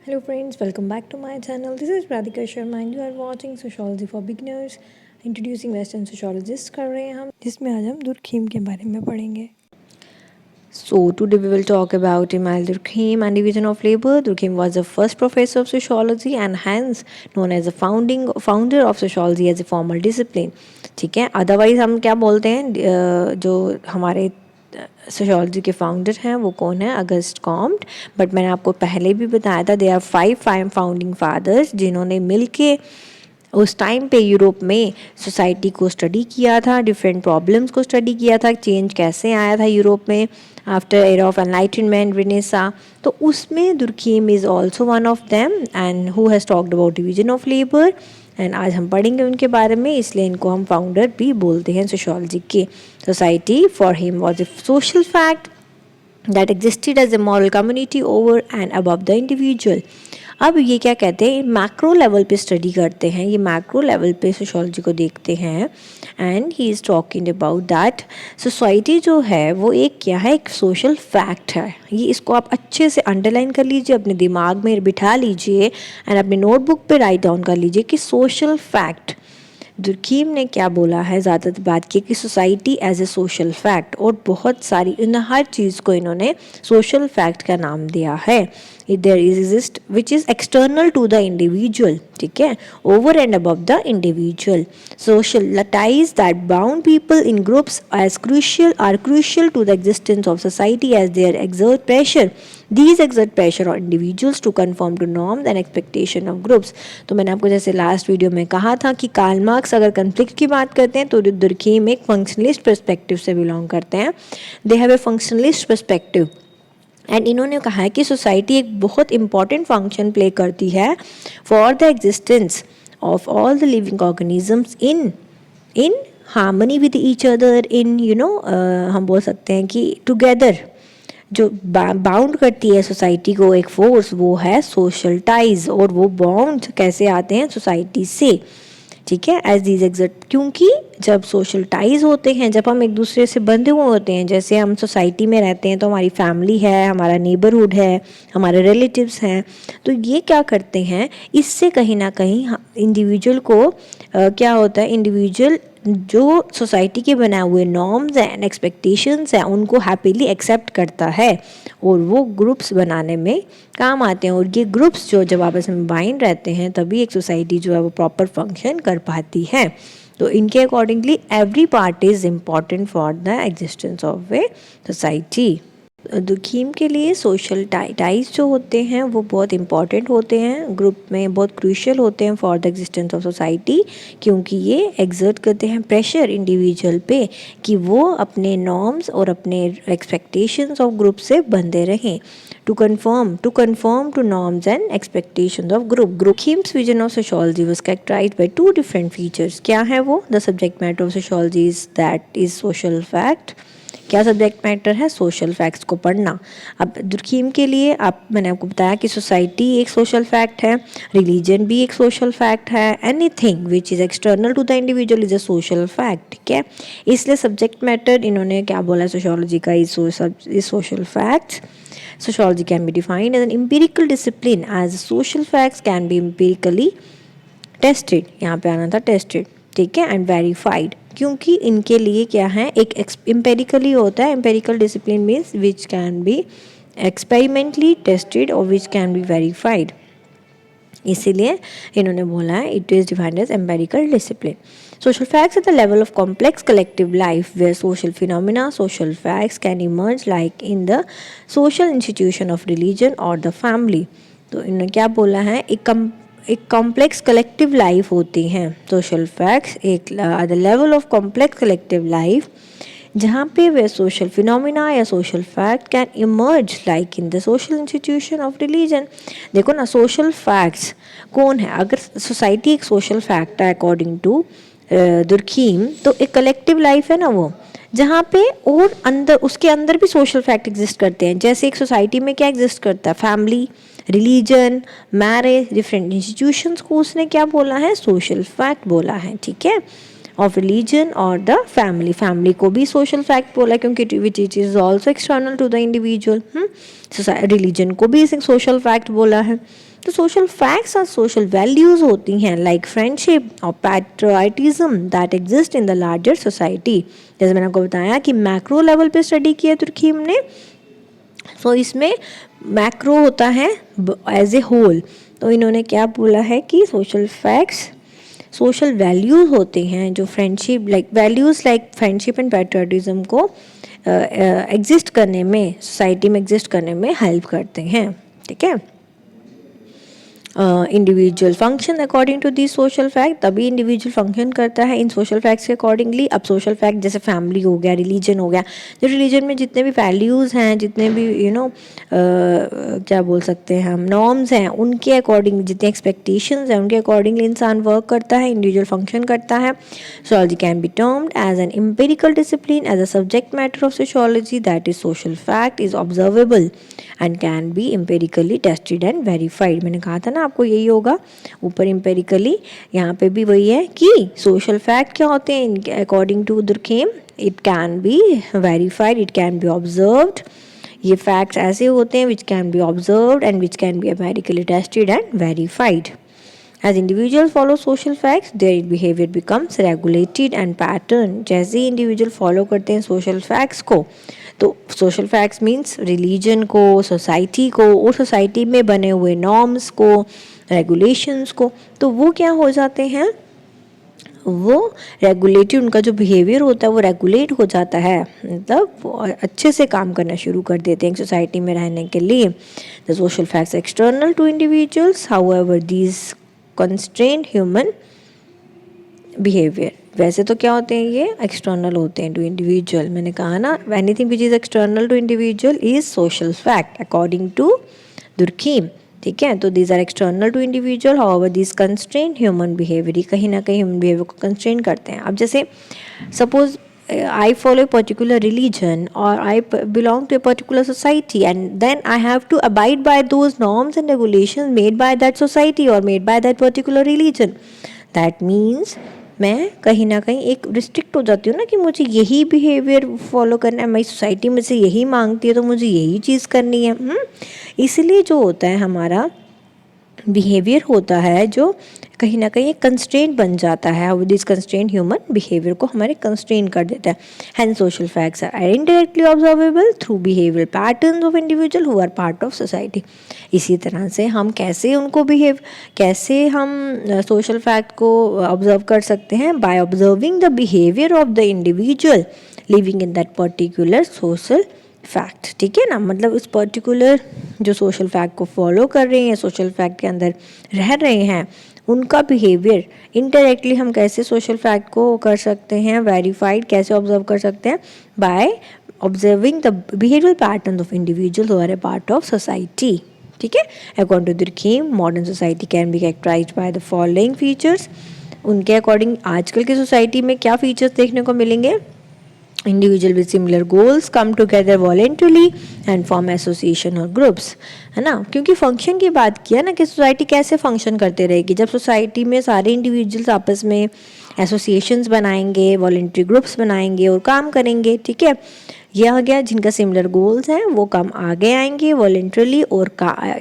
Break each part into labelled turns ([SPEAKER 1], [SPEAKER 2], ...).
[SPEAKER 1] Hello friends, welcome back to my channel. This is Radhika Sharma and you are watching Sociology for Beginners. Introducing Western Sociologists कर रहे हैं हम, जिसमें आज हम दुर्खीम के बारे में पढ़ेंगे.
[SPEAKER 2] So today we will talk about Emile Durkheim and division of labor. Durkheim was the first professor of sociology and hence known as the founder of sociology as a formal discipline. ठीक है, otherwise हम क्या बोलते हैं, जो हमारे sociology के founder हैं वो कौन है? August Comte. बट मैंने आपको पहले भी बताया था they are five founding fathers जिन्होंने मिलके उस टाइम पे यूरोप में सोसाइटी को स्टडी किया था, डिफरेंट प्रॉब्लम्स को स्टडी किया था, चेंज कैसे आया था यूरोप में after era of enlightenment renaissance. तो उसमें Durkheim is also one of them and who has talked about division of labour. And आज हम पढ़ेंगे उनके बारे में, इसलिए इनको हम फाउंडर भी बोलते हैं सोशोलॉजी के. Society for him was a social fact that existed as a moral community over and above the individual. अब ये क्या कहते हैं, मैक्रो लेवल पे स्टडी करते हैं, ये मैक्रो लेवल पे सोशोलॉजी को देखते हैं. And he is talking about that society जो है वो एक क्या है, एक सोशल फैक्ट है. ये इसको आप अच्छे से अंडरलाइन कर लीजिए, अपने दिमाग में बिठा लीजिए एंड अपने नोटबुक पे राइट डाउन कर लीजिए कि सोशल फैक्ट. दुर्खीम ने क्या बोला है, ज़्यादातर बात की कि society as a social fact, और बहुत सारी इन हर चीज़ को इन्होंने सोशल फैक्ट का नाम दिया है. There exist which is external to the individual, ठीक है, over and above the individual. Social ties that bound people in groups as crucial to the existence of society as they exert pressure. These exert pressure on individuals to conform to norms and expectation of groups. तो मैंने आपको जैसे last video में कहा था कि Karl Marx अगर conflict की बात करते हैं तो दुर्खीम एक फंक्शनलिस्ट पर्सपेक्टिव से बिलोंग करते हैं. They have a functionalist perspective and इन्होंने कहा है कि सोसाइटी एक बहुत इंपॉर्टेंट फंक्शन प्ले करती है for the existence of all the living organisms in harmony with each other, इन हम बोल सकते हैं कि टुगेदर. जो बाउंड करती है सोसाइटी को एक फोर्स, वो है सोशल टाइज, और वो बॉन्ड कैसे आते हैं? सोसाइटी से, ठीक है, एज दीज एग्जिट. क्योंकि जब सोशल टाइज होते हैं, जब हम एक दूसरे से बंधे हुए होते हैं, जैसे हम सोसाइटी में रहते हैं तो हमारी फैमिली है, हमारा नेबरहुड है, हमारे रिलेटिव्स हैं, तो ये क्या करते हैं, इससे कहीं ना कहीं इंडिविजुअल को क्या होता है, इंडिविजुअल जो सोसाइटी के बनाए हुए नॉर्म्स एंड एक्सपेक्टेशंस हैं उनको हैप्पीली एक्सेप्ट करता है और वो ग्रुप्स बनाने में काम आते हैं. और ये ग्रुप्स जो जब आपस में बाइंड रहते हैं तभी एक सोसाइटी जो है वो प्रॉपर फंक्शन कर पाती है. तो इनके accordingly every part is important for the existence of a society. Durkheim के लिए सोशल टाइज जो होते हैं वो बहुत इंपॉर्टेंट होते हैं, ग्रुप में बहुत क्रूशियल होते हैं for the existence of society, क्योंकि ये एग्जर्ट करते हैं प्रेशर इंडिविजुअल पे कि वो अपने नॉर्म्स और अपने एक्सपेक्टेशंस ऑफ ग्रुप से बंधे रहें. To conform to norms and expectations of group. Durkheim's vision of sociology was characterized by two different features. क्या है वो? The subject matter of sociology is that is social fact. क्या subject matter है? Social facts को पढ़ना. अब Durkheim के लिए मैंने आपको बताया कि सोसाइटी एक सोशल फैक्ट है, रिलीजन भी एक सोशल फैक्ट है, anything which is external to the individual is a social fact, ठीक है. इसलिए सब्जेक्ट मैटर इन्होंने क्या बोला सोशोलॉजी का, is social facts. Sociology can be defined as an empirical discipline as social facts can be empirically tested. यहाँ पे आना था tested, ठीक है, and verified. क्योंकि इनके लिए क्या है, एक empirically होता है. empirical discipline means which can be experimentally tested or which can be verified. इसीलिए इन्होंने बोला है it is defined as empirical discipline. Social facts at the level of complex collective life where social phenomena, social facts can emerge like in the social institution of religion or the family. तो इन्होंने क्या बोला है, एक complex collective life होती हैं social facts, एक at the level of complex collective life जहाँ पे वे सोशल फिनोमिना या social fact can emerge like in the social institution of religion. देखो ना, सोशल फैक्ट्स कौन है? अगर सोसाइटी एक सोशल फैक्ट है अकॉर्डिंग टू दुर्खीम, तो एक कलेक्टिव लाइफ है ना वो, जहाँ पे और अंदर उसके अंदर भी सोशल फैक्ट एग्जिस्ट करते हैं. जैसे एक सोसाइटी में क्या एग्जिस्ट करता है? Family, religion, marriage, different institutions को उसने क्या बोला है? सोशल फैक्ट बोला है, ठीक है. ऑफ रिलीजन और द फैमिली को भी सोशल फैक्ट बोला क्योंकि which is also external to the individual. Religion को भी सोशल फैक्ट बोला है. तो सोशल फैक्ट्स और सोशल वैल्यूज़ होती हैं लाइक फ्रेंडशिप और patriotism that exist in the larger society. जैसे मैंने आपको बताया कि मैक्रो लेवल पे स्टडी किया तुर्कीम ने, सो इसमें मैक्रो होता है एज ए होल। तो इन्होंने क्या बोला है कि सोशल फैक्ट्स सोशल वैल्यूज़ होते हैं जो friendship like values like friendship and patriotism को एग्जिस्ट करने में, सोसाइटी में एग्जिस्ट करने में हेल्प करते हैं। ठीक है, individual function according to the social fact, तभी इंडिविजुअल फंक्शन करता है इन सोशल फैक्ट्स के अकॉर्डिंगली। अब सोशल फैक्ट जैसे फैमिली हो गया, रिलीजन हो गया, जो रिलीजन में जितने भी वैल्यूज़ हैं, जितने भी क्या बोल सकते हैं हम, नॉर्म्स हैं, उनके अकॉर्डिंग, जितने एक्सपेक्टेशंस हैं उनके अकॉर्डिंगली इंसान वर्क करता है, इंडिविजुअल फंक्शन करता है। Sociology can be termed as an empirical discipline as a subject matter of sociology that is social fact is observable and can be empirically tested and verified. मैंने कहा था ना आपको यही होगा ऊपर एम्पेरिकली, यहाँ पे भी वही है कि सोशल फैक्ट क्या होते हैं according to Durkheim, it can be verified, it can be observed. ये फैक्ट्स ऐसे होते हैं which can be observed and which can be empirically tested and verified. As individuals follow social facts, their behavior becomes regulated and patterned. जैसे ही individual follow करते हैं social facts को, तो social facts means religion को, society को और society में बने हुए नॉर्म्स को, रेगुलेशंस को, तो वो क्या हो जाते हैं, वो रेगुलेटेड, उनका जो बिहेवियर होता है वो रेगुलेट हो जाता है, मतलब अच्छे से काम करना शुरू कर देते हैं सोसाइटी में रहने के लिए। The social facts external to individuals, however these constraint human behaviour. वैसे तो क्या होते हैं, ये एक्सटर्नल होते हैं टू इंडिविजुअल। मैंने कहा ना, anything which is external to individual is social fact according to Durkheim. ठीक है, तो these are external to individual, however these constraint human behaviour, कहीं ना कहीं ह्यूमन बिहेवियर को कंस्ट्रेन करते हैं। अब जैसे suppose I follow a particular religion or I belong to a particular society, and then I have to abide by those norms and regulations made by that society or made by that particular religion. That means मैं कहीं ना कहीं एक restrict हो जाती हूँ ना कि मुझे यही बिहेवियर फॉलो करना है, मेरी सोसाइटी में से यही मांगती है तो मुझे यही चीज़ करनी है। इसलिए जो होता है हमारा बिहेवियर होता है जो कहीं ना कहीं एक कंस्ट्रेंट बन जाता है, वो दिस कंस्ट्रेंट ह्यूमन बिहेवियर को हमारे कंस्ट्रेंट कर देता है। Hence social facts are indirectly observable through behaviour patterns of individual who are part of society. इसी तरह से हम कैसे उनको कैसे हम सोशल फैक्ट को ऑब्जर्व कर सकते हैं, by observing the behaviour of the individual living in that particular social fact. ठीक है ना, मतलब उस पर्टिकुलर जो सोशल फैक्ट को फॉलो कर रहे हैं, सोशल फैक्ट के अंदर रह रहे हैं, उनका बिहेवियर इनडायरेक्टली हम कैसे सोशल फैक्ट को कर सकते हैं वेरीफाइड, कैसे ऑब्जर्व कर सकते हैं, by observing the behavioural pattern of individual who are a part of society. ठीक है, according to Durkheim modern society can be characterised by the following features. उनके अकॉर्डिंग आजकल की सोसाइटी में क्या फीचर्स देखने को मिलेंगे, individual with similar goals come together voluntarily and form association और ग्रुप्स, है ना। क्योंकि फंक्शन की बात किया ना कि सोसाइटी कैसे फंक्शन करते रहेगी, जब सोसाइटी में सारे इंडिविजुअल्स आपस में एसोसिएशंस बनाएंगे, वॉलेंट्री ग्रुप्स बनाएंगे और काम करेंगे। ठीक है, ये आ गया, जिनका सिमिलर गोल्स हैं वो काम आगे आएंगे वॉलेंट्रली और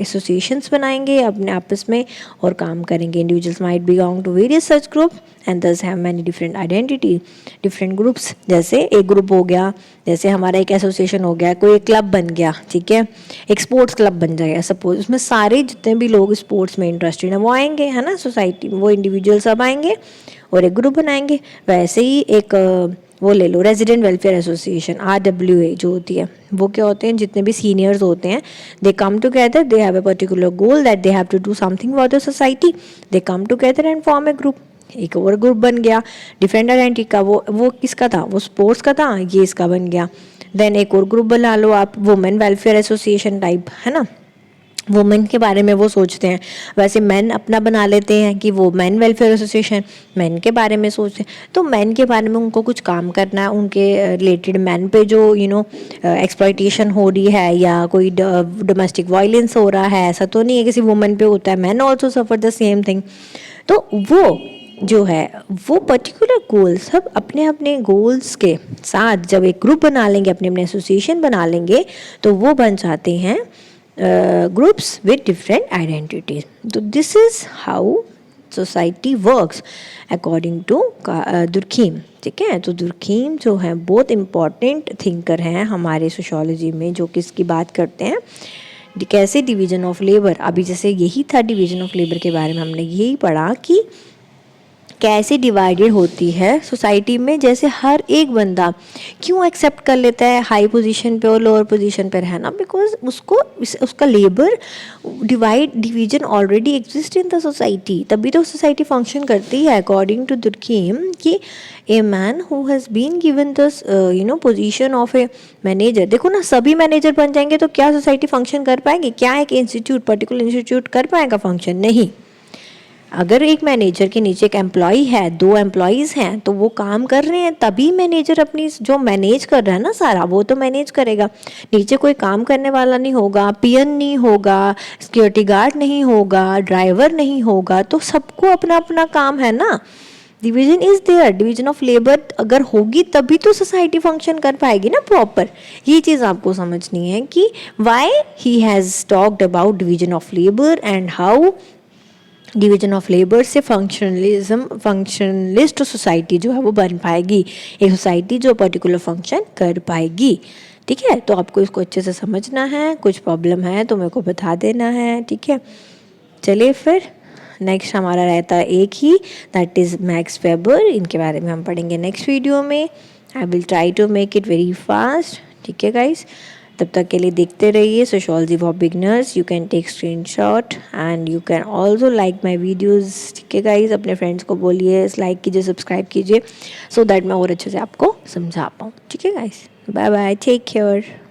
[SPEAKER 2] एसोसिएशंस बनाएंगे अपने आपस में और काम करेंगे। Individuals might belong to various such group and these have many different identity, different groups. जैसे एक ग्रुप हो गया, जैसे हमारा एक एसोसिएशन हो गया, कोई एक क्लब बन गया, ठीक है, एक स्पोर्ट्स क्लब बन जाएगा सपोज, उसमें सारे जितने भी लोग स्पोर्ट्स में इंटरेस्टेड हैं वो आएंगे, है ना, सोसाइटी में वो इंडिविजुअल सब आएंगे और एक ग्रुप बनाएंगे। वैसे ही एक वो ले लो रेजिडेंट वेलफेयर एसोसिएशन RWA जो होती है, वो क्या होते हैं, जितने भी सीनियर्स होते हैं they come together, they have a particular goal that they have to do something for the society, they come together and form a group. एक और ग्रुप बन गया डिफरेंट आइडेंटिटी का, वो किसका था, वो स्पोर्ट्स का था, ये इसका बन गया। देन एक और ग्रुप बना लो आप, वुमेन वेलफेयर एसोसिएशन टाइप, है ना, वुमेन के बारे में वो सोचते हैं। वैसे मैन अपना बना लेते हैं कि वो मैन वेलफेयर एसोसिएशन, मैन के बारे में सोचते हैं। तो मैन के बारे में उनको कुछ काम करना है, उनके रिलेटेड मैन पे जो एक्सप्लॉइटेशन हो रही है या कोई डोमेस्टिक वायलेंस हो रहा है, ऐसा तो नहीं है किसी वुमेन पे होता है, man also suffer the same thing. तो वो जो है वो पर्टिकुलर गोल सब अपने अपने गोल्स के साथ जब एक ग्रुप बना लेंगे, अपने अपने एसोसिएशन बना लेंगे, तो वो बन जाते हैं ग्रुप्स विद डिफरेंट आइडेंटिटीज. तो this is how society works according to Durkheim. ठीक है, तो दुर्खीम जो है बहुत इम्पॉर्टेंट थिंकर हैं हमारे सोशोलॉजी में, जो किसकी बात करते हैं कैसे डिवीजन ऑफ लेबर. अभी जैसे यही था डिवीजन ऑफ लेबर के बारे में हमने यही पढ़ा कि कैसे डिवाइडेड होती है सोसाइटी में. जैसे हर एक बंदा क्यों एक्सेप्ट कर लेता है हाई पोजीशन पे और लोअर पोजीशन पे रहना, बिकॉज उसको उसका labour division already exist in the society. तभी तो सोसाइटी फंक्शन करती है अकॉर्डिंग टू दुर्खीम कि a man who has been given the position of a manager. देखो ना, सभी मैनेजर बन जाएंगे तो क्या सोसाइटी फंक्शन कर पाएगी? क्या एक इंस्टीट्यूट पर्टिकुलर इंस्टीट्यूट कर पाएगा फंक्शन? नहीं. अगर एक मैनेजर के नीचे एक एम्प्लॉय है, 2 एम्प्लॉयज़ हैं, तो वो काम कर रहे हैं, तभी मैनेजर अपनी जो मैनेज कर रहा है ना सारा, वो तो मैनेज करेगा. नीचे कोई काम करने वाला नहीं होगा, पियन नहीं होगा, सिक्योरिटी गार्ड नहीं होगा, ड्राइवर नहीं होगा, तो सबको अपना अपना काम है ना. Division is there. Division of labour अगर होगी तभी तो सोसाइटी फंक्शन कर पाएगी ना प्रॉपर. ये चीज़ आपको समझनी है कि why he has talked about division of labour and how division of labour से फंक्शनलिस्ट सोसाइटी जो है वो बन पाएगी, एक सोसाइटी जो पर्टिकुलर फंक्शन कर पाएगी. ठीक है, तो आपको इसको अच्छे से समझना है. कुछ प्रॉब्लम है तो मेरे को बता देना है. ठीक है, चलिए फिर नेक्स्ट हमारा रहता है एक ही, दैट इज़ मैक्स वेबर. इनके बारे में हम पढ़ेंगे नेक्स्ट वीडियो में. I will try to make it very fast. ठीक है गाइस, तब तक के लिए देखते रहिए sociology for beginners. You can take screenshot and you can also like my videos. ठीक है गाइज, अपने फ्रेंड्स को बोलिए, लाइक कीजिए, सब्सक्राइब कीजिए, सो दैट मैं और अच्छे से आपको समझा पाऊँ. ठीक है guys, bye bye, take care.